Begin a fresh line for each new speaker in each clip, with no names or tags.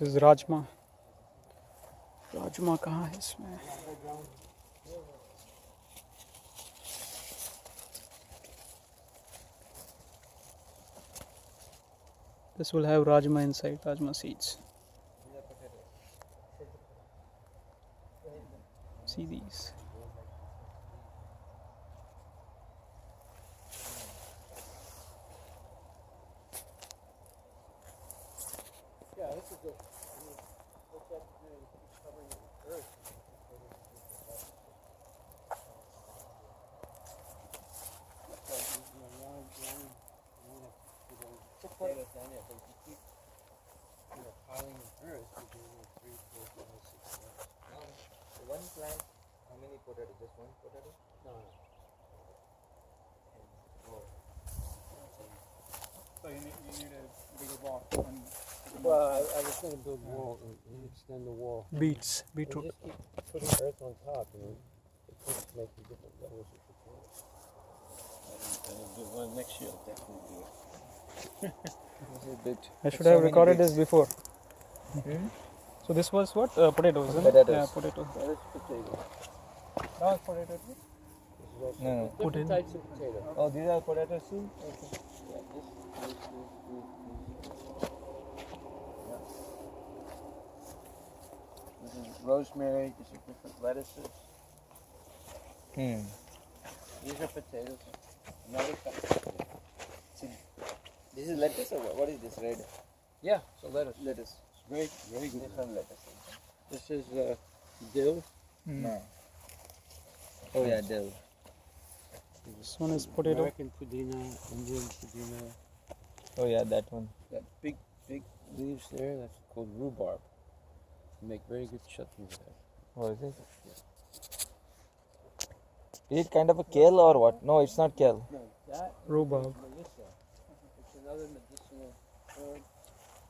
This is Rajma. Rajma कहाँ है इसमें? This will have Rajma inside, Rajma seeds. See these.
Yeah, this is good. Look at it's covering the earth. Potatoes down there, but if you keep piling earth, you're doing 3, 4, 5, 6 months.
So one plant, how many potatoes? Just one potato?
No.
So you need a bigger wall.
Well, I was going to build a wall and extend the wall.
Beets,
And
beetroot.
just keep putting earth on top, it keeps making different levels of potatoes. I'll do one next year, I'll definitely do it.
I should have recorded this before. So this was what? Potatoes, isn't it?
Potatoes.
Yeah, potato.
Yeah, that's potato.
That was potato too?
This is also
No.
different
Potato.
types of potato.
Oh, these are potatoes too?
Yeah, this. Yeah. This is rosemary, these are different lettuces. These are potatoes. Another type of potato.
This is lettuce or what is this red?
Yeah, so lettuce.
Lettuce.
Very, very good.
Different lettuce.
This is dill.
No. Oh yeah, dill.
This one is potato.
American pudina, Indian pudina.
Oh yeah, that one.
That big leaves there, that's called rhubarb. You make very good chutney with that.
Oh, is it? Is it kind of a kale or what? No, it's not kale.
No, that
Rhubarb.
is Melissa. It's another medicinal herb.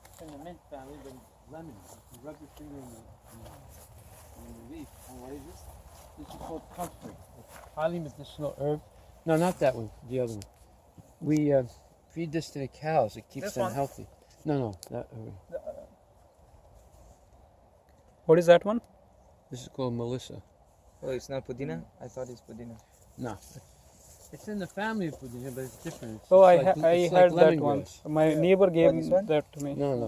It's in the mint family, but lemon. You rub your finger in the leaf. And what is this? This is called comfrey. It's a highly medicinal herb. No, not that one. The other one. We feed this to the cows. It keeps
This
them
one?
healthy. No, that herb.
What is that one?
This is called Melissa.
Oh, it's not pudina? I thought it's pudina.
No. It's in the family of pudina, but it's different. It's
Oh, I
like-
I
it's like
heard that one.
lemongrass.
My neighbor gave
this one?
that to me.
No.
The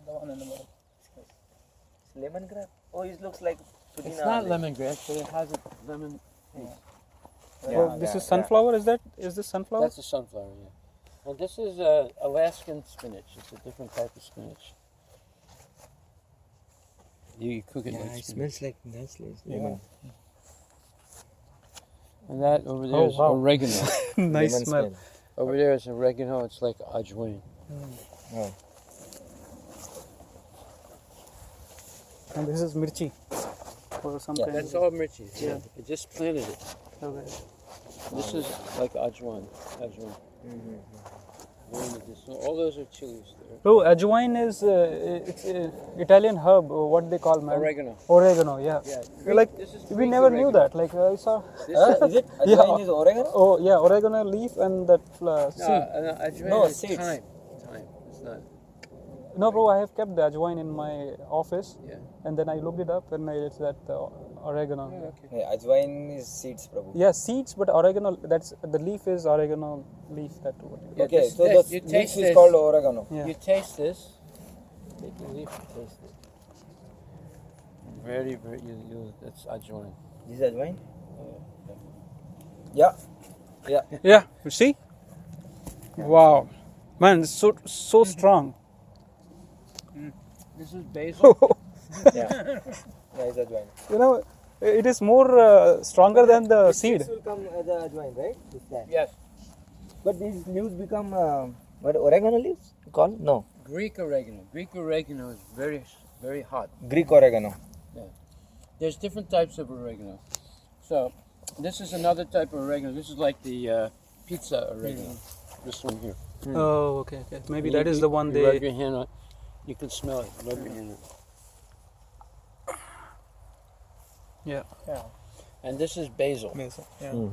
one in the middle. It's lemongrass? Oh, it looks like pudina.
It's not
only.
lemongrass, but it has a lemon taste.
Oh, this is sunflower. Is this sunflower?
That's a sunflower, yeah. Well, this is Alaskan spinach. It's a different type of spinach. You cook it
Yeah,
like
it
spinach.
smells like nicely.
Yeah.
Lemon.
And that over there
Oh,
is
wow.
oregano.
Nice
Lemon
smell.
Over there is oregano. It's like ajwain.
Oh.
And this is mirchi. Or something.
That's all mirchis.
Yeah.
I just planted it.
Okay.
This is like ajwain. Very medicinal. All those are chilies there.
Oh, ajwain is it's Italian herb. What they call man?
Oregano.
Oregano. Yeah.
Yeah.
Like
This is
we
Greek
never knew
oregano.
that. Like I saw.
Is it?
Yeah.
Ajwain is oregano?
Oh yeah, oregano leaf and that seed.
No, ajwain
No,
is
seeds.
thyme. Thyme. It's not.
No, bro, I have kept the ajwain in my office,
Yeah.
and then I looked it up, and it's that oregano.
Oh, okay.
Yeah, ajwain is seeds, Prabhu.
Yeah, seeds, but oregano. That's the leaf is oregano leaf. That what you
Yeah,
Okay,
this-
so
this-
the
you
leaf
taste
is
this.
called oregano.
Yeah.
You taste this. Take the leaf and taste it. Very, that's ajwain.
This is ajwain? Yeah.
Yeah, you see? Wow, man, it's so strong.
This is basil.
Yeah. Yeah, it's ajwain.
You know, it is more stronger than the seed.
Seeds will come as a ajwain, right? This plant.
Yes.
But these leaves become what oregano leaves? You call? No.
Greek oregano. Greek oregano is very, very hot.
Greek oregano.
There's different types of oregano. So, this is another type of oregano. This is like the pizza oregano. This one here.
Oh, okay. Maybe
You-
that is
you-
the one
you
they.
rub your hand on. You can smell it. Rub your hand on.
Yeah.
And this is basil.
Yeah.